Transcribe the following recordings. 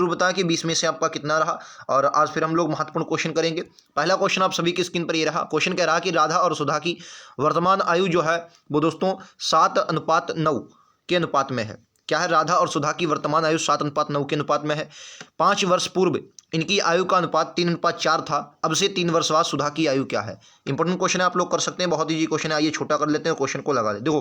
जरूर बताएं कि 20 में से आपका कितना रहा। और आज फिर हम लोग महत्वपूर्ण क्वेश्चन करेंगे। पहला क्वेश्चन आप सभी की स्क्रीन पर ये रहा। क्वेश्चन कह रहा कि राधा और सुधा की वर्तमान आयु जो है वो दोस्तों 7:9 के अनुपात में है। क्या है? राधा और सुधा की वर्तमान आयु 7:9 के अनुपात में है। 5 वर्ष पूर्व इनकी आयु का अनुपात 3:4 था। अब से 3 वर्ष बाद सुधा की आयु क्या है? इंपॉर्टेंट क्वेश्चन है, आप लोग कर सकते हैं, बहुत ईजी क्वेश्चन है। आइए छोटा कर लेते हैं, क्वेश्चन को लगा लें। देखो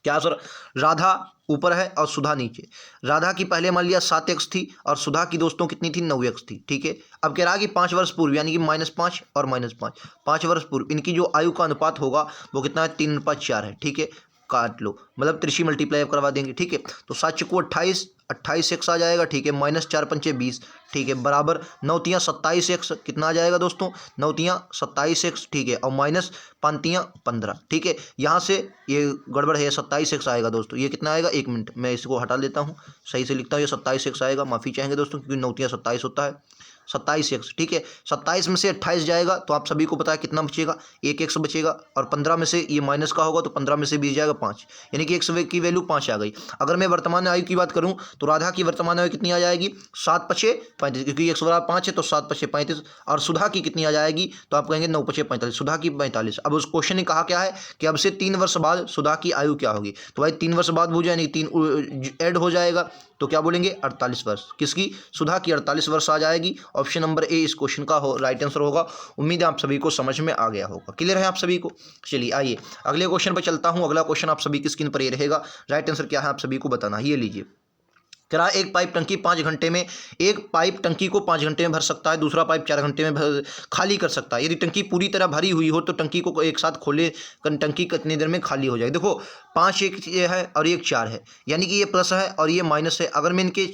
क्या सर, राधा ऊपर है और सुधा नीचे। राधा की पहले मान लिया 7x थी और सुधा की दोस्तों कितनी थी? 9x थी। ठीक है, अब कह रहा कि 5 वर्ष पूर्व यानी कि -5 और -5, 5 वर्ष पूर्व इनकी जो आयु का अनुपात होगा वो कितना है? 3:4 है। ठीक है, काट लो, मतलब त्रिशी मल्टीप्लाई करवा देंगे। ठीक है, तो 7 चुको 28, 28x आ जाएगा। ठीक है, -4 पंचे 20। ठीक है, बराबर 9 तियाँ 27x कितना आ जाएगा दोस्तों? 9 तियाँ 27x। ठीक है, और माइनस 5 तियाँ 15। ठीक है, यहाँ से ये गड़बड़ है, 27x आएगा दोस्तों। ये कितना आएगा? 1 मिनट मैं इसको हटा लेता हूँ, सही से लिखता हूँ। ये 27x आएगा, माफ़ी चाहेंगे दोस्तों क्योंकि 9 तियाँ 27 होता है। 27x। ठीक है, 27 में से 28 जाएगा तो आप सभी को पता है कितना बचेगा? 1x बचेगा। और 15 में से ये माइनस का होगा तो 15 में से 20 जाएगा 5, यानी कि x की वैल्यू 5 आ गई। अगर मैं वर्तमान आयु की बात करूं तो राधा की वर्तमान आयु कितनी आ जाएगी? 7 पछे 35, क्योंकि x बराबर 5 है तो 7 पछे 35। और सुधा की कितनी आ जाएगी? तो आप कहेंगे 9 पछे 45, सुधा की 45। अब उस क्वेश्चन ने कहा क्या है कि अब से 3 वर्ष बाद सुधा की आयु क्या होगी? तो भाई 3 वर्ष बाद हो जाएगी, 3 ऐड हो जाएगा तो क्या बोलेंगे? 48 वर्ष। किसकी? सुधा की 48 वर्ष आ जाएगी। ऑप्शन नंबर ए इस क्वेश्चन का राइट आंसर होगा। उम्मीद है आप सभी को समझ में आ गया होगा। क्लियर है आप सभी को? चलिए आइए अगले क्वेश्चन पर चलता हूं। अगला क्वेश्चन आप सभी की स्क्रीन पर ये रहेगा। राइट आंसर क्या है आप सभी को बताना। ये लीजिए, कह रहा एक पाइप टंकी 5 घंटे में, एक पाइप टंकी को 5 घंटे में भर सकता है, दूसरा पाइप 4 घंटे में खाली कर सकता है। यदि टंकी पूरी तरह भरी हुई हो तो टंकी को एक साथ खोले टंकी कितनी देर में खाली हो जाएगी? देखो 5 एक ये है और एक 4 है, यानी कि ये प्लस है और ये माइनस है। अगर मैं इनके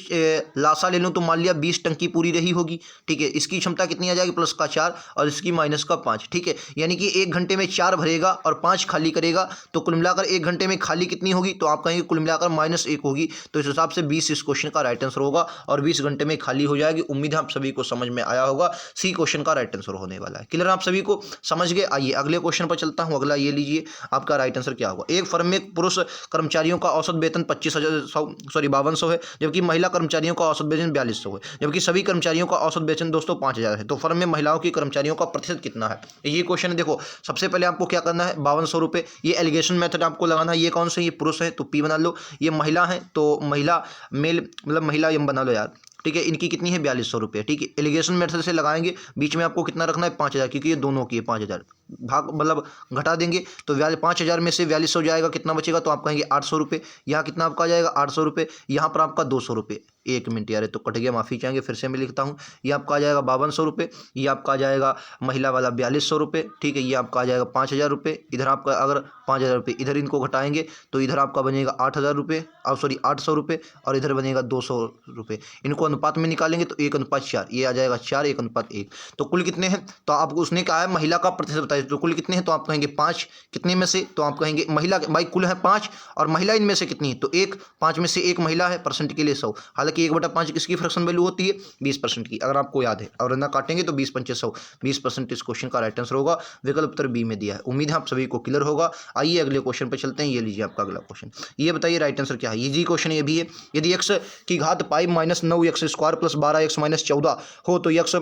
लासा ले लूँ तो मान लिया 20 टंकी पूरी रही होगी। ठीक है, इसकी क्षमता कितनी आ जाएगी? प्लस का 4 और इसकी माइनस का 5। ठीक है, यानी कि 1 घंटे में 4 भरेगा और 5 खाली करेगा, तो कुल मिलाकर 1 घंटे में खाली कितनी होगी? तो आप कहेंगे कुल मिलाकर -1 होगी। तो इस हिसाब से 20 इस क्वेश्चन का राइट आंसर होगा और 20 घंटे में खाली हो जाएगी। उम्मीद है आप सभी को समझ में आया होगा। सी क्वेश्चन का राइट आंसर होने वाला है। क्लियर आप सभी को? समझ गए? आइए अगले क्वेश्चन पर चलता हूं। अगला ये लीजिए, आपका राइट आंसर क्या होगा? एक फर्म में पुरुष कर्मचारियों का औसत वेतन 5200 है, जबकि महिला कर्मचारियों का औसत वेतन 4200 है, जबकि सभी कर्मचारियों का औसत वेतन दोस्तों 5000 है। तो फर्म में महिलाओं की कर्मचारियों का प्रतिशत कितना है? ये क्वेश्चन है। देखो सबसे पहले आपको क्या करना है? 5200 रुपये, ये एलिगेशन मेथड आपको लगाना है। ये कौन से? ये पुरुष है तो पी बना लो, ये महिला है तो महिला मेल मतलब महिला एम बना लो यार। ठीक है, इनकी कितनी है? 4200 रुपये। ठीक है, एलिगेशन मेथड से लगाएंगे, बीच में आपको कितना रखना है? 5000, क्योंकि ये दोनों की है। 5000 भाग मतलब घटा देंगे तो 5000 में से 4200 जाएगा, कितना बचेगा? तो आप कहेंगे 800 रुपये। यहाँ कितना आपका आ जाएगा? 800 रुपये। यहाँ पर आपका 200 रुपये। 1 मिनट यार, तो कट गया, माफ़ी चाहेंगे, फिर से मैं लिखता हूँ। ये आपका आ जाएगा 5200 रुपये, ये आपका आ जाएगा महिला वाला 4200 रुपये। ठीक है, ये आपका आ जाएगा 5000 रुपये। इधर आपका अगर 5000 रुपये इधर इनको घटाएंगे तो इधर आपका बनेगा 8000 रुपये, और सॉरी 800 रुपये, और इधर बनेगा 200 रुपये। इनको अनुपात में निकालेंगे तो 1:4, ये आ जाएगा 4, 1:1। तो कुल कितने हैं? तो आप उसने कहा है महिला का प्रतिशत बताइए, तो कुल कितने हैं? तो आप कहेंगे 5। कितने में से? तो आप कहेंगे महिला, भाई कुल है 5 और महिला इनमें से कितनी है? तो 1, 5 में से 1 महिला है, परसेंट के लिए 100। हालांकि 1/5 किसकी फ्रैक्शन वैल्यू होती है? 20% की, अगर आपको याद है। और ना काटेंगे तो 20 पंचे 100, 20% इस क्वेश्चन का राइट आंसर होगा। विकल्प उत्तर बी में दिया है। उम्मीद है आप सभी को क्लियर होगा। आइए अगले क्वेश्चन पर चलते हैं। ये लीजिए आपका अगला क्वेश्चन, ये बताइए राइट आंसर क्या है। इजी क्वेश्चन ये भी है। यदि x की घात पाई -9x² + 12x - 14 हो तो x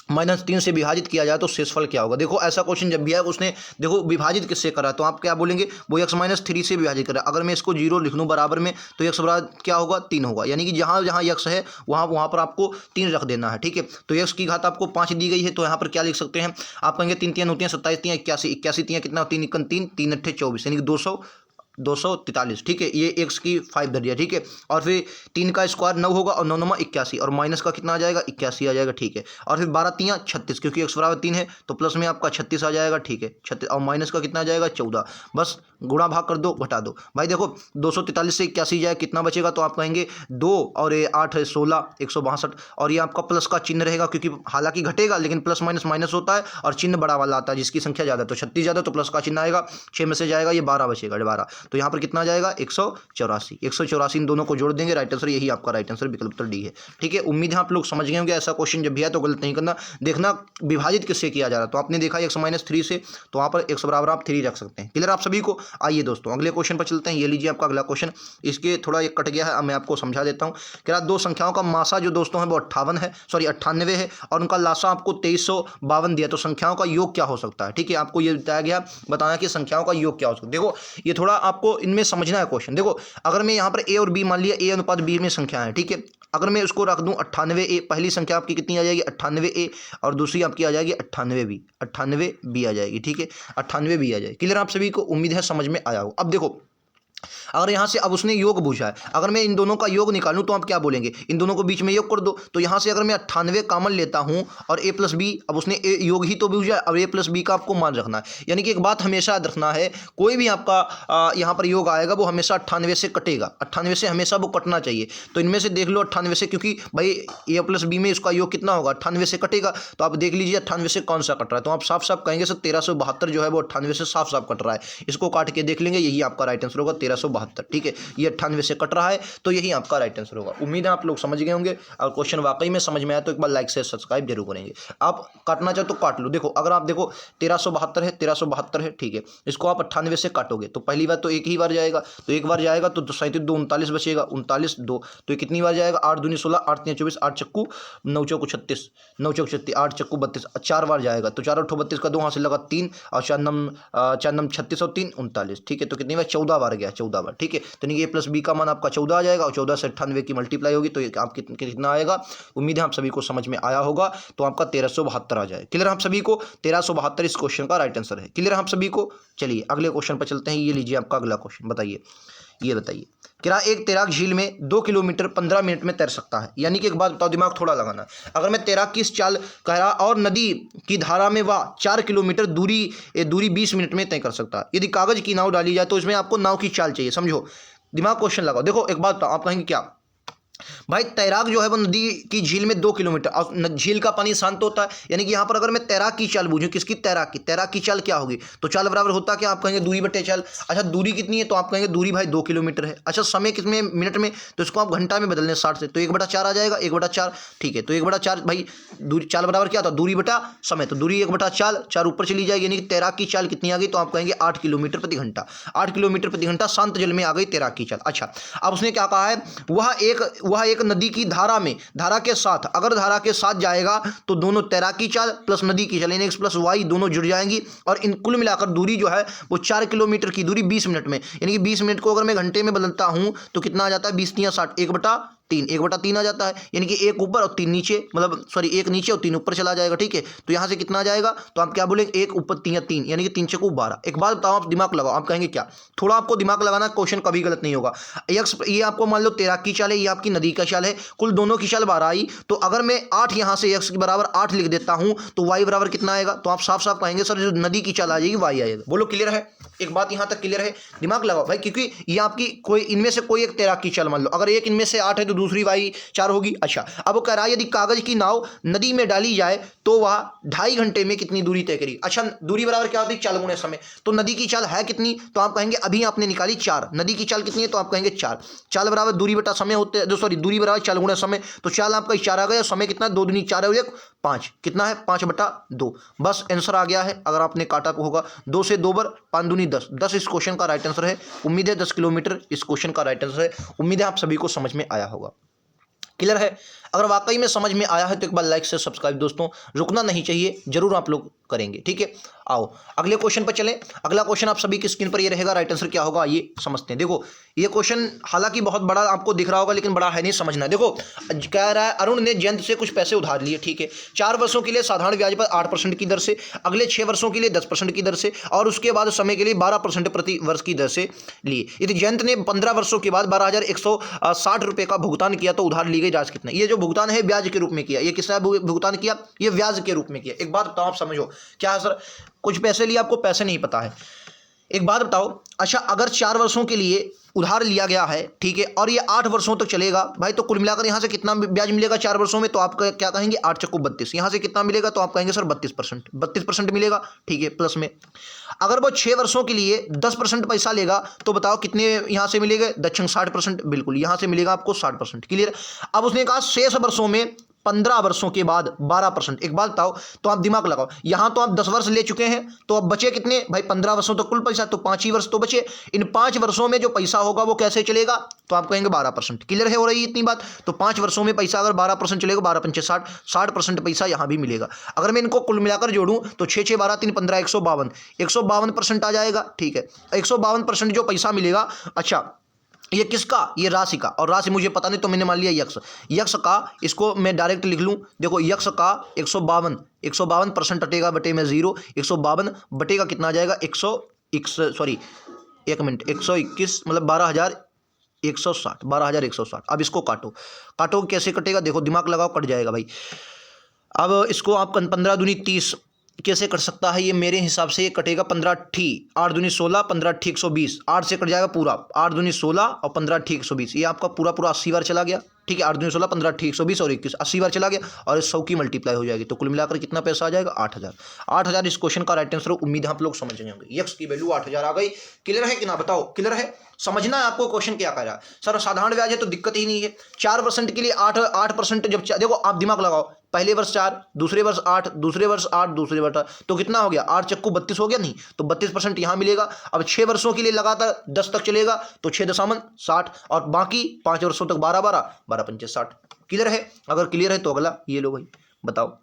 -3 से विभाजित किया जाए तो शेषफल क्या होगा? देखो ऐसा क्वेश्चन जब भी आए उसने देखो विभाजित किससे करा, तो आप क्या बोलेंगे? वो x -3 से विभाजित करा। अगर मैं इसको 0 लिख लूँ बराबर में तो x बराबर क्या होगा? 3 होगा, यानी कि जहाँ जहाँ x है वहाँ पर आपको 3 रख देना है। ठीक है, तो x की घात आपको 5 दी गई है, तो यहाँ पर क्या लिख सकते हैं? आप कहेंगे 3 तियाँ 9 तियाँ 27 तियाँ 81, 81 तियाँ कितना? 3 × 3, 3 × 8 24, यानी कि 243। ठीक है, ये x की 5 धर दिया। ठीक है, और फिर 3 का स्क्वायर 9 होगा और 9 9 81, और माइनस का कितना आ जाएगा? 81 आ जाएगा। ठीक है, और फिर 12 तियाँ 36, क्योंकि x बराबर 3 है तो प्लस में आपका 36 आ जाएगा। ठीक है, 36, और माइनस का कितना आ जाएगा? 14। बस गुणा भाग कर दो, घटा दो। भाई देखो 243 से 81 जाए कितना बचेगा? तो आप कहेंगे 2 और ये 8 है 16, 162, और ये आपका प्लस का चिन्ह रहेगा, क्योंकि हालांकि घटेगा लेकिन प्लस माइनस माइनस होता है और चिन्ह बड़ा वाला आता है जिसकी संख्या ज़्यादा। तो 36 ज़्यादा तो प्लस का चिन्ह आएगा, 6 में से जाएगा ये 12 बचेगा, 12। तो यहाँ पर कितना आ जाएगा? 184। 184 इन दोनों को जोड़ देंगे, राइट आंसर यही आपका राइट आंसर विकल्प उत्तर डी है। ठीक है, उम्मीद है आप लोग समझ गए होंगे। ऐसा क्वेश्चन जब भी आए तो गलत नहीं करना, देखना विभाजित किससे किया जा रहा है। तो आपने देखा x -3 से, तो वहाँ पर x बराबर आप 3 रख सकते हैं। क्लियर आप सभी को? आइए दोस्तों अगले क्वेश्चन पर चलते हैं। ये लीजिए आपका अगला क्वेश्चन, इसके थोड़ा ये कट गया है, अब मैं आपको समझा देता हूँ। क्या दो संख्याओं का मासा जो दोस्तों है वो 58 है, सॉरी 98 है, और उनका लासा आपको 2352 दिया, तो संख्याओं का योग क्या हो सकता है। ठीक है, आपको ये बताया गया, बताना कि संख्याओं का योग क्या हो सकता है। देखो ये थोड़ा आपको इनमें समझना है क्वेश्चन। देखो अगर मैं यहाँ पर ए और बी मान लिया, ए अनुपात बी में संख्या है, ठीक है, अगर मैं उसको रख दूं 98 ए, पहली संख्या आपकी कितनी आ जाएगी 98 ए, और दूसरी आपकी आ जाएगी 98 बी, 98 बी आ जाएगी। ठीक है, 98 बी आ जाएगी। क्लियर आप सभी को, उम्मीद है समझ में आया हो। अब देखो अगर यहाँ से अब उसने योग पूछा है, अगर मैं इन दोनों का योग निकालूं तो आप क्या बोलेंगे, इन दोनों को बीच में योग कर दो। तो यहाँ से अगर मैं 98 कॉमन लेता हूँ और a प्लस बी, अब उसने योग ही तो पूछा है, अब a प्लस बी का आपको मान रखना है। यानी कि एक बात हमेशा याद रखना है, कोई भी आपका यहाँ पर योग आएगा वो हमेशा 98 से कटेगा, 98 से हमेशा वो कटना चाहिए। तो इनमें से देख लो 98 से, क्योंकि भाई a प्लस बी में इसका योग कितना होगा 98 से कटेगा, तो आप देख लीजिए 98 से कौन सा कट रहा है। तो आप साफ साफ कहेंगे सर 1372 जो है वो 98 से साफ साफ कट रहा है। इसको काट के देख लेंगे, यही आपका राइट आंसर होगा 1372। ठीक है, ये 98 से कट रहा है, तो यही आपका राइट आंसर होगा। उम्मीद है आप लोग समझ गए होंगे। और क्वेश्चन वाकई में समझ में आया तो एक बार लाइक से सब्सक्राइब जरूर करेंगे। आप काटना चाहो तो काट लो। देखो अगर आप देखो 1372 है, 1372 है, ठीक है, इसको आप 98 से काटोगे तो पहली बार तो एक ही बार जाएगा, तो एक बार जाएगा तो 37 2 39 बचेगा, 39 2, तो ये कितनी बार जाएगा 8 दूनी 16, 8 3 24, 8 चक्कू 9 चौको 36, 9 चौक 36, 8 चक्कू 32, 4 बार जाएगा। तो 4 8 32 का 2 हाथ से लगा 3, और 4 नम 36 और 3 39। ठीक है, तो कितनी बार 14 बार गया, 14 बार। ठीक है, तो नहीं, ए प्लस बी का मान आपका 14 आ जाएगा, और 14 से 98 की मल्टीप्लाई होगी तो ये आप कितना आएगा। उम्मीद है आप सभी को समझ में आया होगा। तो आपका 1372 आ जाए। क्लियर आप सभी को, 1372 इस क्वेश्चन का राइट आंसर है। क्लियर आप सभी को। चलिए अगले क्वेश्चन पर चलते हैं। ये लीजिए आपका अगला क्वेश्चन, बताइए, ये बताइए, क्या एक तैराक झील में 2 किलोमीटर 15 मिनट में तैर सकता है। यानी कि एक बात बताओ, दिमाग थोड़ा लगाना, अगर मैं तैराक की इस चाल कह रहा और नदी की धारा में वह 4 किलोमीटर दूरी 20 मिनट में तय कर सकता है। यदि कागज की नाव डाली जाए तो इसमें आपको नाव की चाल चाहिए, समझो, दिमाग क्वेश्चन लगाओ। देखो एक बात बताओ, आप कहेंगे क्या भाई, तैराक जो है वो नदी की झील में 2 किलोमीटर, और झील का पानी शांत होता है, यानी कि यहाँ पर अगर मैं तैराक की चाल बूझूं, किसकी, तैराक की चाल क्या होगी, तो चाल बराबर होता क्या, आप कहेंगे दूरी बटे चाल। अच्छा दूरी कितनी है, तो आप कहेंगे दूरी भाई 2 किलोमीटर है। अच्छा समय कितने मिनट में, तो इसको आप घंटा में बदल लें 60 से, तो 1/4 आ जाएगा, 1/4। ठीक है, तो 1/4 भाई दूरी, चाल बराबर क्या था, दूरी बटा समय, तो दूरी 1/4, 4 ऊपर चली जाएगी, यानी कि तैराक की चाल कितनी आ गई, तो आप कहेंगे 8 किलोमीटर प्रति घंटा। 8 किलोमीटर प्रति घंटा शांत जल में आ गई तैराक की चाल। अच्छा अब उसने क्या कहा है, वह एक नदी की धारा में, धारा के साथ, अगर धारा के साथ जाएगा तो दोनों तैराकी चाल प्लस नदी की चाल यानी x प्लस वाई दोनों जुड़ जाएंगी, और इन कुल मिलाकर दूरी जो है वो 4 किलोमीटर की दूरी 20 मिनट में, यानी कि 20 मिनट को अगर मैं घंटे में बदलता हूं तो कितना आ जाता है, 20 3 60, 1/3 आ जाता है, यानी कि 1 ऊपर और 3 नीचे, मतलब सॉरी 1 नीचे और 3 ऊपर चला जाएगा। ठीक है, तो यहां से कितना आ जाएगा, तो आप क्या बोलेंगे 1 ऊपर 3, यानी कि 3 चौको 12। एक बात बताओ, आप दिमाग लगाओ, आप कहेंगे क्या, थोड़ा आपको दिमाग लगाना, क्वेश्चन कभी गलत नहीं होगा। ये आपको मान लो तैराक की चाल है, ये आपकी नदी का चाल है, कुल दोनों की चाल 12 आई, तो अगर मैं 8 यहां से x के बराबर 8 लिख देता हूं तो y बराबर कितना आएगा, तो आप साफ साफ कहेंगे सर जो नदी की चाल आ जाएगी y आएगा। बोलो क्लियर है, एक बात यहां तक क्लियर है, दिमाग लगाओ भाई, क्योंकि ये आपकी कोई इनमें से कोई एक तैराक की चाल मान लो, अगर एक इनमें से 8 है तो दूसरी y 4 होगी। अच्छा अब वो कह रहा है यदि कागज की नाव नदी में डाली जाए तो वह 2.5 घंटे में कितनी दूरी तय करेगी। अच्छा दूरी बराबर क्या होती है, चाल गुणे समय, तो नदी की चाल है कितनी, तो आप कहेंगे अभी आपने निकाली 4, नदी की चाल कितनी है, तो आप कहेंगे 4, चाल बराबर दूरी बटा समय होते हैं, जो सॉरी दूरी बराबर चाल गुणे समय, तो चाल आपका 4 आ गया, समय कितना 2 दूनी 4 है 5, कितना है 5/2, बस आंसर आ गया है। अगर आपने काटा होगा 2 से 2 बार 5 दूनी 10, 10 इस क्वेश्चन का राइट आंसर है। उम्मीद है 10 किलोमीटर इस क्वेश्चन का राइट आंसर है। उम्मीद है आप सभी को समझ में आया होगा। क्लियर है, अगर वाकई में समझ में आया है तो एक बार लाइक से सब्सक्राइब दोस्तों रुकना नहीं चाहिए, जरूर आप लोग करेंगे। ठीक है, आओ अगले क्वेश्चन पर चलें। अगला क्वेश्चन आप सभी की स्क्रीन पर ये रहेगा, राइट आंसर क्या होगा ये समझते हैं। देखो ये क्वेश्चन हालांकि बहुत बड़ा आपको दिख रहा होगा, लेकिन बड़ा है नहीं, समझना। देखो कह रहा है अरुण ने जयंत से कुछ पैसे उधार लिए, ठीक है, 4 वर्षों के लिए साधारण ब्याज पर 8% की दर से, अगले 6 वर्षों के लिए 10% की दर से, और उसके बाद समय के लिए 12% प्रति वर्ष की दर से लिए। यदि जयंत ने 15 वर्षों के बाद 12,160 रुपये का भुगतान किया तो उधार ली गई राशि कितना। ये जो भुगतान है ब्याज के रूप में किया, ये किसने भुगतान किया, ये ब्याज के रूप में किया। एक बात बताओ, आप समझो क्या है सर, कुछ पैसे लिए, आपको पैसे नहीं पता है, एक बात बताओ। अच्छा अगर 4 वर्षों के लिए उधार लिया गया है, ठीक है, और ये 8 वर्षों तक चलेगा भाई, तो कुल मिलाकर यहां से कितना ब्याज मिलेगा 4 वर्षों में, तो आप क्या कहेंगे 8 चक्कू 32, यहां से कितना मिलेगा, तो आप कहेंगे सर 32% मिलेगा। ठीक है, प्लस में अगर वो 6 वर्षों के लिए 10% पैसा लेगा तो बताओ कितने यहां से मिलेगा, 60%, बिल्कुल यहां से मिलेगा आपको 60%। क्लियर। अब उसने कहा शेष वर्षों में 15 वर्षों के बाद 12%। एक बात बताओ, तो आप दिमाग लगाओ, यहां तो आप 10 वर्ष ले चुके हैं, तो अब बचे कितने भाई? 15 वर्षों तो कुल पैसा, तो 5 ही वर्ष तो बचे। इन 5 वर्षों में जो पैसा होगा वो कैसे चलेगा? तो आप कहेंगे 12%। क्लियर है हो रही है इतनी बात? तो 5 वर्षों में पैसा अगर 12% चलेगा, 12 पंचे 60, 60% पैसा यहां भी मिलेगा। अगर मैं इनको कुल मिलाकर जोड़ूं तो 6 6 12 3 15 152, 152% आ जाएगा। ठीक है, 152% जो पैसा मिलेगा। अच्छा, ये किसका? ये राशि का। और राशि मुझे पता नहीं तो मैंने मान लिया यक्ष। यक्ष का, इसको मैं डायरेक्ट लिख लूं, देखो यक्ष का 152% हटेगा बटे में 0, 152 बटे का कितना आ जाएगा? 121 मतलब 12,160, 12,160। अब इसको काटो, काटो कैसे कटेगा? देखो दिमाग लगाओ, कट जाएगा भाई। अब इसको आप 15 दूनी 30 कैसे कट सकता है? ये मेरे हिसाब से ये कटेगा 15 ठी 8 दूनी 16, 15 ठी 120, 8 से कट जाएगा पूरा, 8 दूनी 16 और 15 ठी 120, ये आपका पूरा पूरा 80 बार चला गया। ठीक है, 8 दूनी 16, 15 ठी 120 और 21, 80 बार चला गया, और 100 की मल्टीप्लाई हो जाएगी, तो कुल मिलाकर कितना पैसा आ जाएगा? 8,000। 8,000 इस क्वेश्चन का राइट आंसर। उम्मीद है आप लोग समझ गए होंगे। यक्स की वैल्यू 8,000 आ गई। क्लियर है कि ना? बताओ क्लियर है? समझना है आपको क्वेश्चन क्या कह रहा है। सर साधारण ब्याज है तो दिक्कत ही नहीं है। 4% के लिए 8%, जब देखो आप दिमाग लगाओ, पहले वर्ष 4, दूसरे वर्ष 8, दूसरे वर्ष 8, दूसरे वर्ष 8, तो कितना हो गया? 8 चक्कू 32 हो गया नहीं? तो 32% यहां मिलेगा। अब 6 वर्षों के लिए लगातार 10 तक चलेगा, तो 6.60, और बाकी 5 वर्षों तक 12 12, 12 पंचे 60। क्लियर है? अगर क्लियर है तो अगला ये लो भाई, बताओ।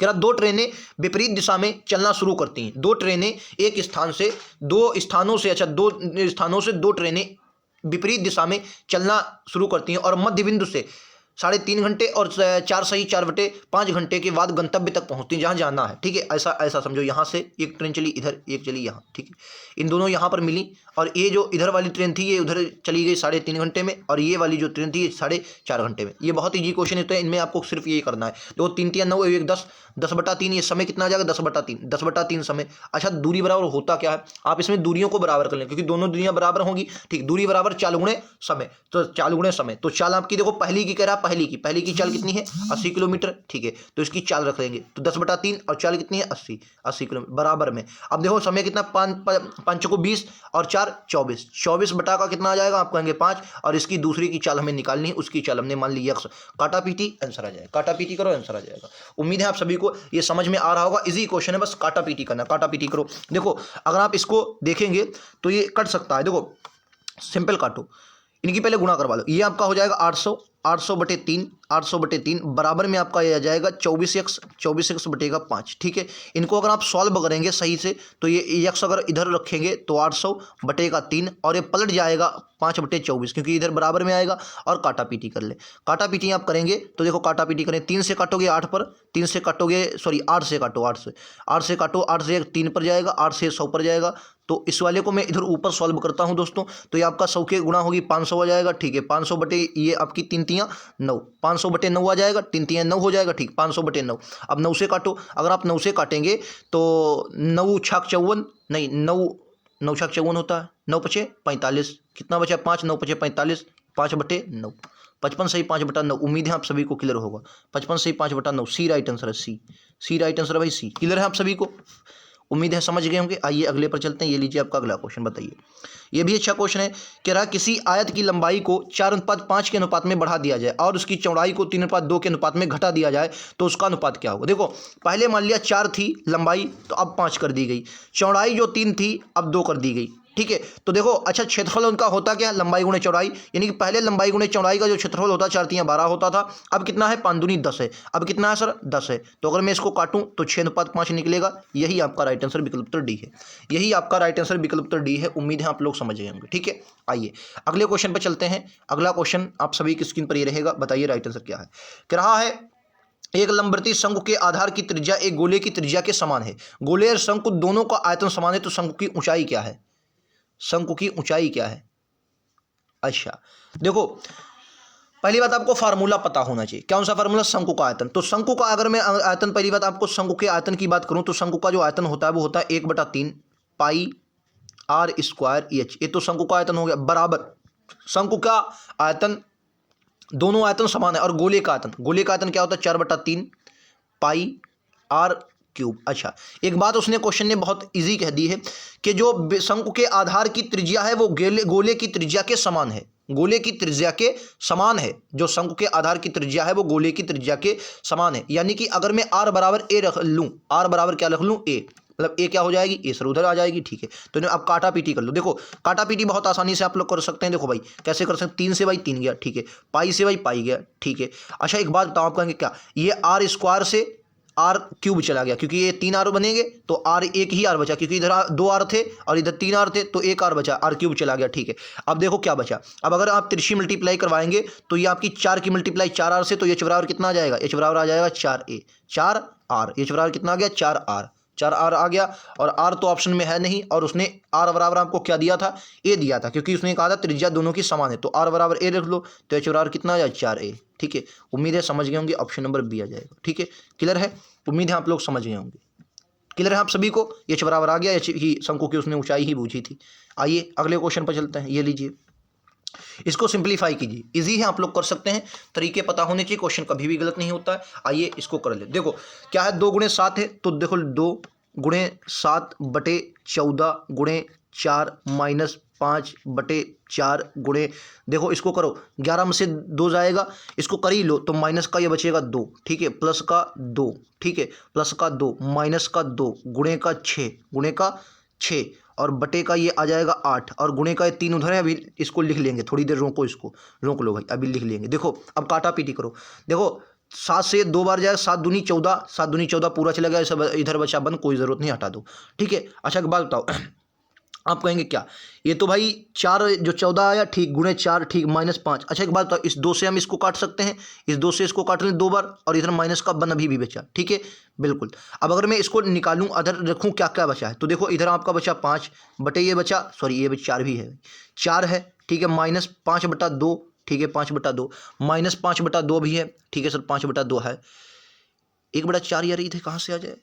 कह रहा 2 ट्रेनें विपरीत दिशा में चलना शुरू करती हैं। 2 ट्रेनें एक स्थान से 2 स्थानों से, अच्छा 2 स्थानों से 2 ट्रेनें विपरीत दिशा में चलना शुरू करती हैं, और मध्य बिंदु से 3.5 घंटे और 4 सही 4 बटे 5 घंटे के बाद गंतव्य तक पहुंचती हैं जहां जाना है। ठीक है, ऐसा ऐसा समझो, यहां से एक ट्रेन चली इधर, एक चली यहां। ठीक है, इन दोनों यहां पर मिली, और ये जो इधर वाली ट्रेन थी ये उधर चली गई 3.5 घंटे में, और ये वाली जो ट्रेन थी ये 4.5 घंटे में। ये बहुत ईजी क्वेश्चन होता है, इनमें आपको सिर्फ यही करना है। दो 3 3 9 1 10, 10/3, ये समय कितना आ जाएगा? 10/3, 10/3 समय। अच्छा, दूरी बराबर होता क्या है? आप इसमें दूरियों को बराबर कर लें, क्योंकि दोनों दूरियां बराबर होंगी। ठीक, दूरी बराबर 4 गुणे समय, तो 4 गुणे समय, तो चाल आपकी देखो पहली की कह रहा है, पहली की चाल कितनी है? 80 किलोमीटर। ठीक है, तो इसकी चाल रख लेंगे, तो 10/3 और चाल कितनी है? 80 किलोमीटर बराबर में। अब देखो समय कितना? 5 को 20 और 4 24, 24 बटा का कितना आ जाएगा? आप कहेंगे 5, और इसकी दूसरी की चाल हमें निकालनी है, उसकी चाल हमने मान ली यक्स। काटा पीटी आंसर आ जाएगा, काटा पीटी करो आंसर आ जाएगा। उम्मीद है आप सभी को ये समझ में आ रहा होगा। इजी क्वेश्चन है, बस काटा पीटी करना, काटा पीटी करो। देखो अगर आप इसको देखेंगे तो ये कट सकता है। देखो सिंपल काटो, इनकी पहले गुणा करवा लो। ये आपका हो जाएगा 800, 800/3, 800/3 बराबर में आपका ये आ जाएगा 24x, 24x बटेगा 5। ठीक है, इनको अगर आप सॉल्व करेंगे सही से तो ये x अगर इधर रखेंगे तो 800/3, और ये पलट जाएगा 5/24, क्योंकि इधर बराबर में आएगा। और काटा पीटी कर ले, काटा पीटी आप करेंगे तो देखो काटा पीटी करें, 3 से काटोगे 8 पर, 3 से काटोगे, सॉरी 8 से काटो, 8 से काटो, 8 से 3 पर जाएगा, 8 से 100 पर जाएगा। तो इस वाले को मैं इधर ऊपर सॉल्व करता हूं दोस्तों, तो ये आपका 100 के गुणा होगी 500 आ जाएगा। ठीक है, 500 बटे ये आपकी 3 तियाँ 9, 500/9 आ जाएगा, 3 तियाँ 9 हो जाएगा। ठीक, 500/9। अब 9 से काटो, अगर आप 9 से काटेंगे तो 9 छाक 54, नहीं 9 छाक 54 होता है, 9 पचे 45, कितना बचा? 5, 9 पचे 45, 5/9, 55 सही 5/9। उम्मीद है आप सभी को क्लियर होगा। 55 सही 5/9, सी राइट आंसर है, सी राइट आंसर है भाई, सी। क्लियर है आप सभी को? उम्मीद है समझ गए होंगे। आइए अगले पर चलते हैं। ये लीजिए आपका अगला क्वेश्चन, बताइए। ये भी अच्छा क्वेश्चन है। कह रहा किसी आयत की लंबाई को 4:5 के अनुपात में बढ़ा दिया जाए और उसकी चौड़ाई को 3:2 के अनुपात में घटा दिया जाए तो उसका अनुपात क्या होगा? देखो पहले मान लिया 4 थी लंबाई, तो अब 5 कर दी गई। चौड़ाई जो 3 थी अब 2 कर दी गई। ठीक है, तो देखो अच्छा क्षेत्रफल उनका होता क्या है? लंबाई गुणे चौड़ाई, यानी कि पहले लंबाई गुणे चौड़ाई का जो क्षेत्रफल होता है 4 तियाँ 12 होता था, अब कितना है? 5 दूनी 10 है। अब कितना है सर? 10 है। तो अगर मैं इसको काटूं तो 6:5 निकलेगा। यही आपका राइट आंसर विकल्प उत्तर डी है। यही आपका राइट आंसर विकल्प उत्तर डी है। उम्मीद है आप लोग समझ गए होंगे। ठीक है, आइए अगले क्वेश्चन पर चलते हैं। अगला क्वेश्चन आप सभी की स्क्रीन पर ये रहेगा, बताइए राइट आंसर क्या है। कह रहा है एक लंबवर्ती शंकु के आधार की त्रिज्या एक गोले की त्रिज्या के समान है। गोले और शंकु दोनों का आयतन समान है, तो शंकु की ऊंचाई क्या है? शंकु की ऊंचाई क्या है? अच्छा देखो, पहली बात आपको फार्मूला पता होना चाहिए। कौन सा फार्मूला? शंकु का आयतन। तो शंकु का अगर मैं आयतन, पहली बात आपको शंकु के आयतन की बात करूं तो शंकु का जो आयतन होता है वो होता है 1/3 पाई r² h। ये तो शंकु का आयतन हो गया, बराबर शंकु का आयतन, दोनों आयतन समान है। और गोले का आयतन, गोले का आयतन क्या होता है? 4/3 पाई r³। अच्छा एक बात उसने क्वेश्चन ने बहुत इजी कह दी है कि जो शंकु के आधार की त्रिज्या है वो गोले की त्रिज्या के समान है। गोले की त्रिज्या के समान है। जो शंकु के आधार की त्रिज्या है वो गोले की त्रिज्या के समान है। यानी कि अगर मैं आर बराबर ए रख लूँ, आर बराबर क्या रख लूँ, ए, मतलब ए क्या हो जाएगी, ए सर उधर आ जाएगी। ठीक है, तो इन्हें अब काटा पीटी कर लो। देखो काटा पीटी बहुत आसानी से आप लोग कर सकते हैं। देखो भाई कैसे कर सकते हैं, 3 से भाई 3 गया, ठीक है, पाई से भाई पाई गया, ठीक है। अच्छा एक बात बताओ, आप कहेंगे क्या, ये आर स्क्वायर से आर क्यूब चला गया, क्योंकि ये 3 आर बनेंगे तो आर एक ही आर बचा, क्योंकि इधर 2 आर थे और इधर 3 आर थे, तो एक आर बचा, आर क्यूब चला गया। ठीक है, अब देखो क्या बचा। अब अगर आप तिरछी मल्टीप्लाई करवाएंगे तो ये आपकी 4 की मल्टीप्लाई 4 आर से, तो एच बराबर कितना आ जाएगा, एच बराबर आ जाएगा 4a, 4 आर, एच बराबर कितना आ गया, 4 आर, 4 आर आ गया। और आर तो ऑप्शन में है नहीं, और उसने आर बराबर आपको क्या दिया था, ए दिया था, क्योंकि उसने कहा था त्रिज्या दोनों की समान है, तो आर बराबर ए रख लो, तो एच बराबर कितना आ जाए, 4a। ठीक है, उम्मीद है समझ गए होंगे, ऑप्शन नंबर बी आ जाएगा। ठीक है, क्लियर है, उम्मीद है आप लोग समझ गए होंगे। क्लियर है आप सभी को, एच बराबर आ गया, एच ही शंकु की उसने ऊंचाई ही पूछी थी। आइए अगले क्वेश्चन पर चलते हैं, ये लीजिए, इसको सिंप्लीफाई कीजिए, इजी है, आप लोग कर सकते हैं, तरीके पता होने चाहिए, क्वेश्चन कभी भी गलत नहीं होता है। आइए इसको कर ले। देखो क्या है, 2 गुणे 7 है, तो देखो 2 गुणे 7 बटे 14 गुणे 4 माइनस 5 बटे 4 गुणे, देखो इसको करो, 11 में से 2 जाएगा, इसको कर ही लो, तो माइनस का ये बचेगा 2, ठीक है, प्लस का 2, ठीक है, प्लस का 2 माइनस का 2 गुणे का 6, गुणे का 6, और बटे का ये आ जाएगा 8, और गुणे का ये 3 उधर है, अभी इसको लिख लेंगे, थोड़ी देर रोको, इसको रोक लो भाई, अभी लिख लेंगे। देखो अब काटा पीटी करो, देखो 7 से 2 बार जाएगा, 7 दूनी 14, 7 दूनी 14 पूरा चला गया, सब इधर बचा बंद, कोई ज़रूरत नहीं, हटा दो। ठीक है, अच्छा एक बात बताओ, आप कहेंगे क्या, ये तो भाई 4 जो 14 आया, ठीक, गुणे 4, ठीक, माइनस 5। अच्छा एक बात बताओ, इस 2 से हम इसको काट सकते हैं, इस 2 से इसको काट लें 2 बार, और इधर माइनस का 1 अभी भी बचा। ठीक है, बिल्कुल। अब अगर मैं इसको निकालूं, अदर रखूं, क्या क्या बचा है, तो देखो इधर आपका बचा 5 बटे ये बचा, सॉरी ये 4 भी है, 4 है, ठीक है, माइनस 5 बटा 2, ठीक है, 5 बटा 2, माइनस 5 बटा 2 भी है, ठीक है सर, 5 बटा 2 है, 1 बटा 4 यार इधर कहाँ से आ जाए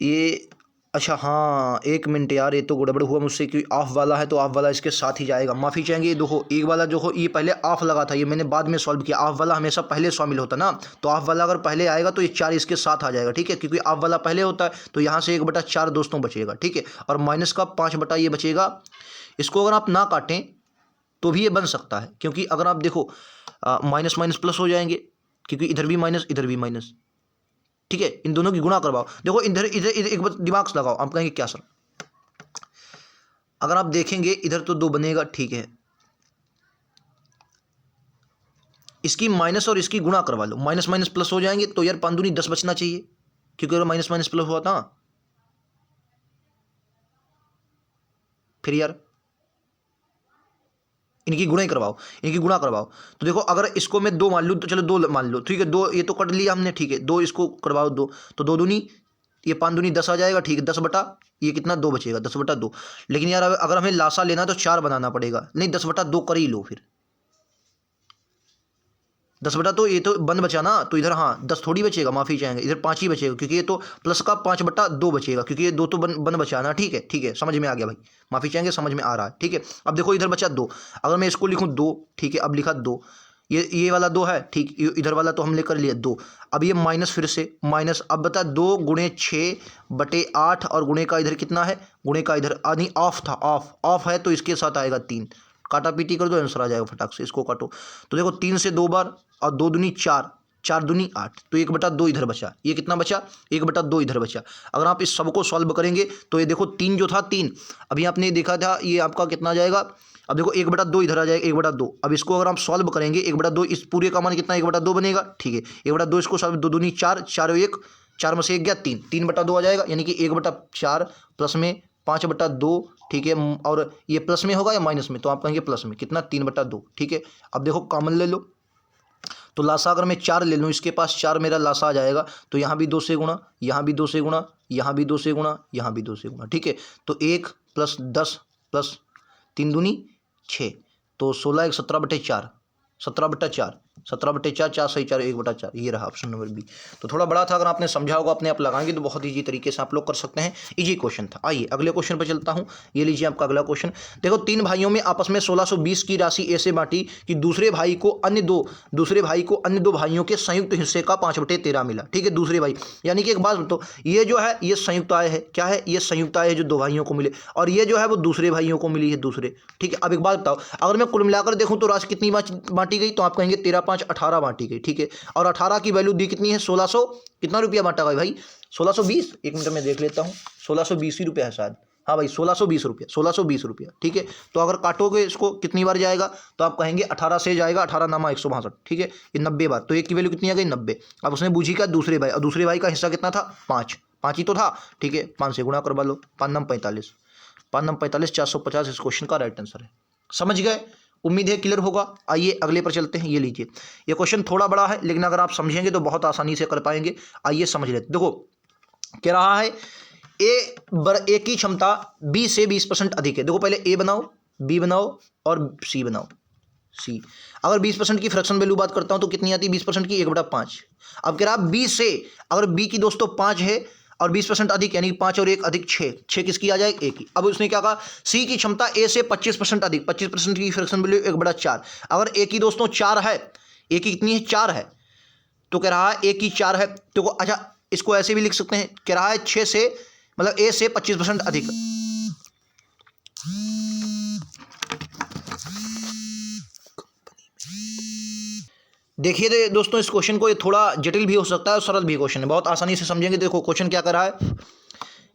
ये, अच्छा हाँ 1 मिनट यार, ये तो गड़बड़ हुआ मुझसे, क्योंकि ऑफ वाला है तो ऑफ वाला इसके साथ ही जाएगा, माफ़ी चाहेंगे। देखो एक वाला जो हो, ये पहले ऑफ लगा था, ये मैंने बाद में सॉल्व किया, ऑफ वाला हमेशा पहले शामिल होता ना, तो ऑफ वाला अगर पहले आएगा तो ये 4 इसके साथ आ जाएगा। ठीक है, क्योंकि ऑफ वाला पहले होता है, तो यहाँ से 1 बटा 4 दोस्तों बचेगा। ठीक है, और माइनस का 5 बटा ये बचेगा, इसको अगर आप ना काटें तो भी ये बन सकता है, क्योंकि अगर आप देखो माइनस माइनस प्लस हो जाएंगे, क्योंकि इधर भी माइनस इधर भी माइनस। ठीक है, इन दोनों की गुणा करवाओ, देखो इधर इधर इधर एक बार दिमाग से लगाओ, आप कहेंगे क्या सर, अगर आप देखेंगे इधर तो 2 बनेगा, ठीक है, इसकी माइनस और इसकी गुणा करवा लो, माइनस माइनस प्लस हो जाएंगे, तो यार 5 दूनी 10 बचना चाहिए, क्योंकि अगर माइनस माइनस प्लस हुआ था, फिर यार इनकी गुणा ही करवाओ, इनकी गुणा करवाओ। तो देखो अगर इसको मैं 2 मान लूँ, तो चलो 2 मान लो, ठीक है, 2 ये तो कट लिया हमने, ठीक है, 2 इसको करवाओ 2, तो 2 दूनी, ये 5 दूनी 10 आ जाएगा, ठीक है, 10 बटा ये कितना 2 बचेगा, 10 बटा 2। लेकिन यार अगर हमें लासा लेना है तो 4 बनाना पड़ेगा, नहीं 10 बटा 2 कर ही लो, फिर 10 बटा, तो ये तो बंद बचा ना, तो इधर हाँ 10 थोड़ी बचेगा, माफ़ी चाहेंगे, इधर 5 ही बचेगा, क्योंकि ये तो प्लस का 5 बटा 2 बचेगा, क्योंकि ये 2 तो बंद बचा ना। ठीक है, ठीक है, समझ में आ गया भाई, माफ़ी चाहेंगे, समझ में आ रहा है। ठीक है, अब देखो इधर बचा 2, अगर मैं इसको लिखूँ 2, ठीक है, अब लिखा 2, ये वाला 2 है, ठीक, इधर वाला तो हम लेकर लिया 2, अब ये माइनस, फिर से माइनस, अब बता 2 गुणे 6 बटे 8, और गुणे का इधर कितना है, गुणे का इधर नहीं ऑफ था, ऑफ है, तो इसके साथ आएगा 3, काटा पीटी कर दो, आंसर आ जाएगा फटाक से, इसको काटो। तो देखो 3 से 2 बार, और 2 दूनी 4, 4 दूनी 8, तो 1 बटा 2 इधर बचा, ये कितना बचा, 1 बटा 2 इधर बचा। अगर आप इस सबको सॉल्व करेंगे तो ये देखो 3 जो था 3, अभी आपने देखा था, ये आपका कितना आ जाएगा, अब देखो 1 बटा 2 इधर आ जाएगा, 1 बटा 2, अब इसको अगर आप सॉल्व करेंगे 1 बटा 2, इस पूरे का मान कितना 1 बटा 2 बनेगा। ठीक है, 1 बटा 2 इसको सॉल्व, 2 दूनी 4, 4 1, 4 में से 1 गया 3, 3 बटा 2 आ जाएगा, यानी कि 1 बटा 4 प्लस में 5 बटा 2, ठीक है, और ये प्लस में होगा या माइनस में, तो आप कहेंगे प्लस में, कितना 3 बटा 2। ठीक है, अब देखो कॉमन ले लो, तो लासा अगर मैं 4 ले लूँ, इसके पास 4 मेरा लासा आ जाएगा, तो यहाँ भी 2 से गुणा, यहाँ भी 2 से गुणा, यहाँ भी 2 से गुणा, यहाँ भी 2 से गुणा। ठीक है, तो 1 प्लस 10 प्लस 3 दूनी 6, तो 16 1 17 बटे 4, 17 बटा 4, 17/4, 4 सही 4, 1/4, ये रहा ऑप्शन नंबर बी। तो थोड़ा बड़ा था, अगर आपने समझा होगा अपने आप लगाएंगे तो बहुत ईजी तरीके से आप लोग कर सकते हैं। इजी क्वेश्चन था। आइए अगले क्वेश्चन पर चलता हूँ। ये लीजिए आपका अगला क्वेश्चन। देखो, 3 भाइयों में आपस में 1620 की राशि ऐसे बांटी कि दूसरे भाई को अन्य दो भाइयों के संयुक्त हिस्से का 5/13 मिला। ठीक है, दूसरे भाई, यानी कि एक बात तो ये जो है ये संयुक्त आय है। क्या है? ये संयुक्त आय है जो 2 भाइयों को मिले, और ये जो है वो दूसरे भाइयों को मिली है दूसरे। ठीक है, अब एक बात बताओ, अगर मैं कुल मिलाकर देखूं तो राशि कितनी बांटी गई, तो आप कहेंगे 13 5 18 बांटी गई। ठीक है, और 18 की वैल्यू दी कितनी है? 1600 कितना रुपया बांटा गया भाई? 1620। एक मिनट में देख लेता हूँ, 1620 ही रुपया है शायद। हाँ भाई, 1620 रुपया, 1620 रुपया। ठीक है, तो अगर काटोगे इसको कितनी बार जाएगा, तो आप कहेंगे 18 से जाएगा, 18 नामा 162। ठीक है, ये 90 बार, तो एक की वैल्यू कितनी आ गई? 90। अब उसने बूझी का दूसरे भाई, और दूसरे भाई का हिस्सा कितना था? 5 ही तो था। ठीक है, 5 से गुणा करवा लो, 5 9 45, 5 9 45, 450 इस क्वेश्चन का राइट आंसर है। समझ गए? उम्मीद है क्लियर होगा। आइए अगले पर चलते हैं। ये लीजिए, ये क्वेश्चन थोड़ा बड़ा है, लेकिन अगर आप समझेंगे तो बहुत आसानी से कर पाएंगे। आइए समझ लेते। देखो कह रहा है ए की क्षमता बी से 20% अधिक है। देखो पहले ए बनाओ, बी बनाओ और सी बनाओ। सी अगर 20% की फ्रैक्शन वैल्यू बात करता हूं तो कितनी आती है 20% की? 1/5। अब कह रहा बी से, अगर बी की दोस्तों 5 है और 20% अधिक, यानी 5 और 1 अधिक 6, 6 किसकी आ जाएगी? ए की। अब उसने क्या कहा? सी की क्षमता ए से 25% अधिक, 25% की फ्रैक्शन वैल्यू 1/4। अगर ए की दोस्तों 4 है, ए की कितनी है? 4 है, तो कह रहा है ए की 4 है, तो अच्छा इसको ऐसे भी लिख सकते हैं, कह रहा है 6 से, मतलब ए से 25% अधिक। देखिए दोस्तों, इस क्वेश्चन को ये थोड़ा जटिल भी हो सकता है और सरल भी क्वेश्चन है, बहुत आसानी से समझेंगे। देखो क्वेश्चन क्या कर रहा है,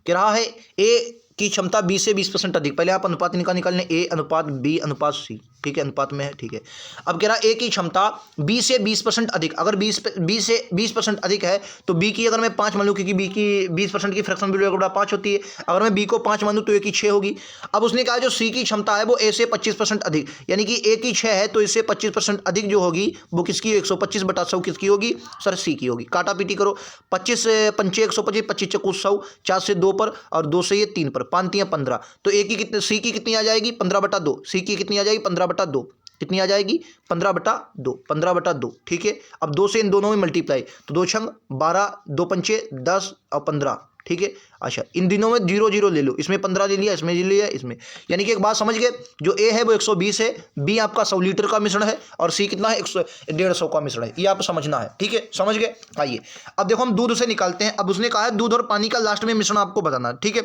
कह रहा है ए की क्षमता बी से 20% अधिक। पहले आप अनुपात निकालने, ए अनुपात बी अनुपात सी। ठीक है, अनुपात में है। ठीक है, अब कह रहा है ए की क्षमता बी से 20% अधिक। अगर बी से 20% अधिक है तो बी की अगर मैं 5 मान लूँ, क्योंकि बी की 20% की फ्रैक्शन वैल्यू 1/5 होती है, अगर मैं बी को 5 मान लूँ तो ए की 6 होगी। अब उसने कहा जो सी की क्षमता है वो ए से 25% अधिक, यानी कि ए की 6 है तो इससे 25% अधिक जो होगी वो किसकी? 125/100 किसकी होगी? सर सी की होगी। काटा पीटी करो, 25 पंचे 125, 25 चक्कू 100, 4 से 2 पर और 2 से ये 3 पर, 5 3 15। तो ए की कितनी, सी की कितनी आ जाएगी? 15/2। सी की कितनी आ जाएगी? 15/2। कितनी आ जाएगी? 15/2, 15/2। ठीक है, अब 2 से इन दोनों में मल्टीप्लाई, तो 2 छंग 12, 2 पंचे 10 और 15। ठीक है, अच्छा इन दिनों में 0 0 ले लो, इसमें 15 ले लिया, इसमें ले लिया, इसमें, यानी कि एक बात समझ गए, जो ए है वो 120 है, बी आपका 100 लीटर का मिश्रण है, और सी कितना है? 150 का मिश्रण है। ये आप समझना है। ठीक है, समझ गए? आइए अब देखो हम दूध से निकालते हैं। अब उसने कहा है दूध और पानी का लास्ट में मिश्रण आपको बताना है। ठीक है,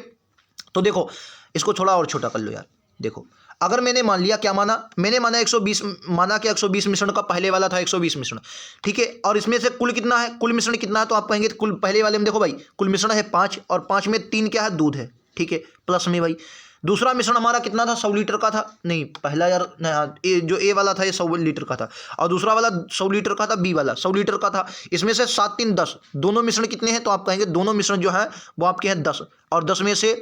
तो देखो इसको थोड़ा और छोटा कर लो यार। देखो अगर मैंने मान लिया, क्या माना? मैंने माना 120, माना कि 120 मिश्रण का पहले वाला था 120 मिश्रण। ठीक है, और इसमें से कुल कितना है? कुल मिश्रण कितना है? तो आप कहेंगे कुल पहले वाले में देखो भाई, कुल मिश्रण है 5, और 5 में 3 क्या है? दूध है। ठीक है, प्लस में भाई दूसरा मिश्रण हमारा कितना था? 100 लीटर का था। नहीं पहला यार, जो ए वाला था ये 100 लीटर का था, और दूसरा वाला 100 लीटर का था, बी वाला 100 लीटर का था। इसमें से 7 3 10, दोनों मिश्रण कितने हैं? तो आप कहेंगे दोनों मिश्रण जो है वो आपके हैं 10, और 10 में से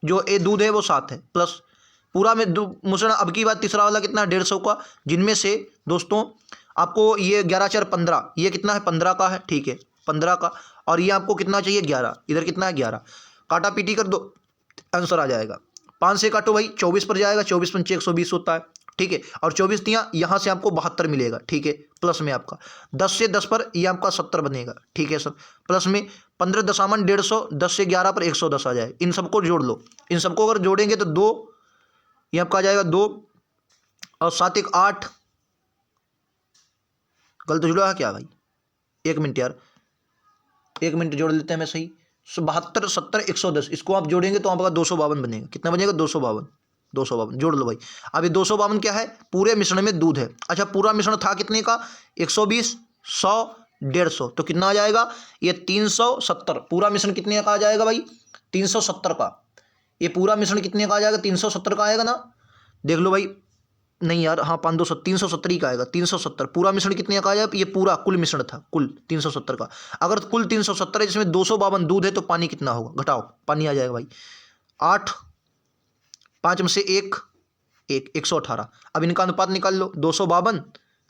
जो ए दूध है वो 7 है, प्लस पूरा में मिश्रण। अब की बात तीसरा वाला कितना? 150 का, जिनमें से दोस्तों आपको ये 11 4 15, ये कितना है? 15 का है। ठीक है, 15 का, और ये आपको कितना चाहिए? 11। इधर कितना है? 11। काटा पीटी कर दो, आंसर आ जाएगा। 5 से काटो भाई, 24 पर जाएगा, 24 पंचे 120 होता है। ठीक है, और 24 तियाँ यहाँ से आपको 72 मिलेगा। ठीक है, प्लस में आपका 10 से 10 पर ये आपका 70 बनेगा। ठीक है सर, प्लस में 15 दशामन 150, 10 से 11 पर 110 आ जाए। इन सबको जोड़ लो, इन सबको अगर जोड़ेंगे तो 2, ये आपका आ जाएगा 2, और 7 1 8, गलत जुड़ा है क्या भाई? 1 मिनट यार, 1 मिनट जोड़ लेते हैं मैं सही। 72 70 110, इसको आप जोड़ेंगे तो आपका 252 बनेगा। कितना बनेगा? 252, 252 जोड़ लो भाई। अब ये 252 क्या है? पूरे मिश्रण में दूध है। अच्छा पूरा मिश्रण था कितने का? 120 100 150, तो कितना आ जाएगा? ये 370। पूरा मिश्रण कितने का आ जाएगा भाई? 370 का। ये पूरा मिश्रण कितने का आ जाएगा? 370 का आएगा ना? देख लो भाई, नहीं यार, हाँ 5 2 370 ही का आएगा। 370 पूरा मिश्रण कितने का आ जाएगा? ये पूरा कुल मिश्रण था, कुल 370 का। अगर कुल 370 है जिसमें 252 दूध है तो पानी कितना होगा? घटाओ, पानी आ जाएगा भाई 8, 5 में से 1 1, 118। अब इनका अनुपात निकाल लो, 252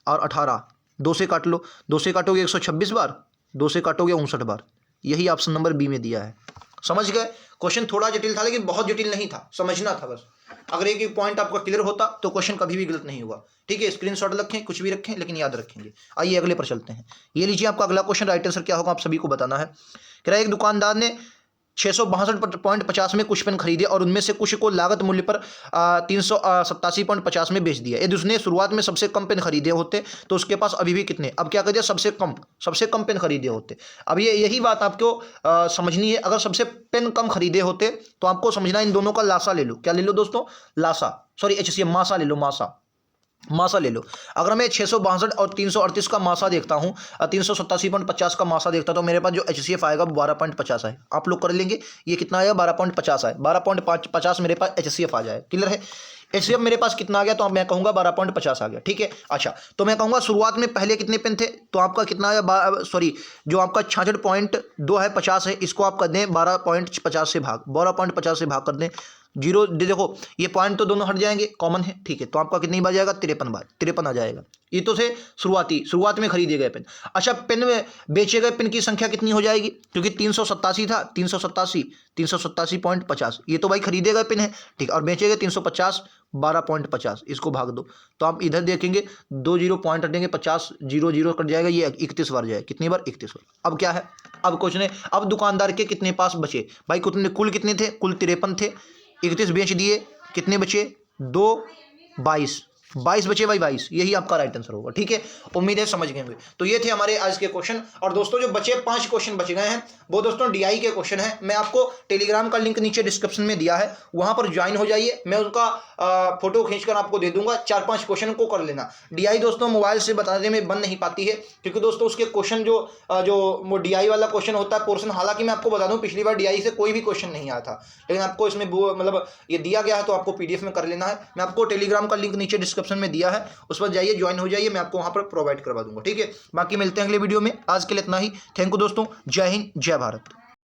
और 18, 2 से काट लो, 2 से काटोगे 126 बार, 2 से काटोगे 59 बार। यही ऑप्शन नंबर बी में दिया है। समझ गए? क्वेश्चन थोड़ा जटिल था लेकिन बहुत जटिल नहीं था, समझना था बस। अगर एक पॉइंट आपका क्लियर होता तो क्वेश्चन कभी भी गलत नहीं हुआ। ठीक है, स्क्रीनशॉट रखें, कुछ भी रखें, लेकिन याद रखेंगे। आइए अगले पर चलते हैं। ये लीजिए आपका अगला क्वेश्चन, राइट आंसर क्या होगा आप सभी को बताना है। कह रहा है एक दुकानदार ने 662.50 में कुछ पेन खरीदे और उनमें से कुछ को लागत मूल्य पर 387.50 में बेच दिया। यदि उसने शुरुआत में सबसे कम पेन खरीदे होते तो उसके पास अभी भी कितने, अब क्या कर दिया, सबसे कम पेन खरीदे होते। अब ये यही बात आपको समझनी है। अगर सबसे पेन कम खरीदे होते तो आपको समझना इन दोनों का लासा ले लो। क्या ले लो दोस्तों? लासा, सॉरी HCF, मासा ले लो, मासा ले लो। अगर मैं 662 और 338 का मासा देखता हूं, 387.50 का मासा देखता तो मेरे पास जो HCF आएगा वो 12.50 है। आप लोग कर लेंगे, ये कितना आएगा, 12.50 है। 12.50 मेरे पास HCF आ जाए। क्लियर है? HCF मेरे पास कितना आ गया, तो मैं कहूंगा 12.50 आ गया। ठीक है, अच्छा तो मैं कहूंगा शुरुआत में पहले कितने पेन थे, तो आपका कितना आया, सॉरी जो आपका 66.2 है, 50 है, इसको आप कर दें 12.50 से भाग, 12.50 से भाग कर दें, जीरो देखो ये पॉइंट तो दोनों हट जाएंगे, कॉमन है। ठीक है, तो आपका कितनी बार जाएगा, 53 आ जाएगा। ये तो से शुरुआत में खरीदे गए पेन। अच्छा, पेन में बेचे गए पेन की संख्या कितनी हो जाएगी, क्योंकि 387 था, 387.50 ये तो भाई खरीदे गए पेन है। ठीक, और बेचे गए 350, 12.50, इसको भाग दो तो आप इधर देखेंगे 2 जीरो पॉइंट हटेंगे, 50 जीरो जीरो कट जाएगा, ये 31 बार जाएगा। कितनी बार? 31 बार। अब क्या है, अब क्वेश्चन है, अब दुकानदार के कितने पास बचे भाई, कुल कितने थे, कुल 53 थे, 31 बेच दिए, कितने बचे, 2, 22 बचे भाई, 22। यही आपका राइट आंसर होगा। ठीक है, उम्मीद है समझ गए होंगे। तो ये थे हमारे आज के क्वेश्चन। और दोस्तों जो बचे 5 क्वेश्चन बच गए हैं वो दोस्तों DI के क्वेश्चन है। मैं आपको टेलीग्राम का लिंक नीचे डिस्क्रिप्शन में दिया है, वहां पर ज्वाइन हो जाइए। मैं उसका फोटो खींचकर आपको दे दूंगा। 4-5 क्वेश्चन को कर लेना। DI दोस्तों मोबाइल से बताने में बन नहीं पाती है, क्योंकि दोस्तों उसके क्वेश्चन जो वो DI वाला क्वेश्चन होता है पोर्शन, हालांकि मैं आपको बता दूं पिछली बार DI से कोई भी क्वेश्चन नहीं आया था, लेकिन आपको इसमें मतलब ये दिया गया है तो आपको PDF में कर लेना है। मैं आपको टेलीग्राम का लिंक नीचे डिस्क्रिप्शन में दिया है, उस पर जाइए, ज्वाइन हो जाइए, मैं आपको वहां पर प्रोवाइड करवा दूंगा। ठीक है, बाकी मिलते हैं अगले वीडियो में। आज के लिए इतना ही। थैंक यू दोस्तों, जय हिंद, जय भारत।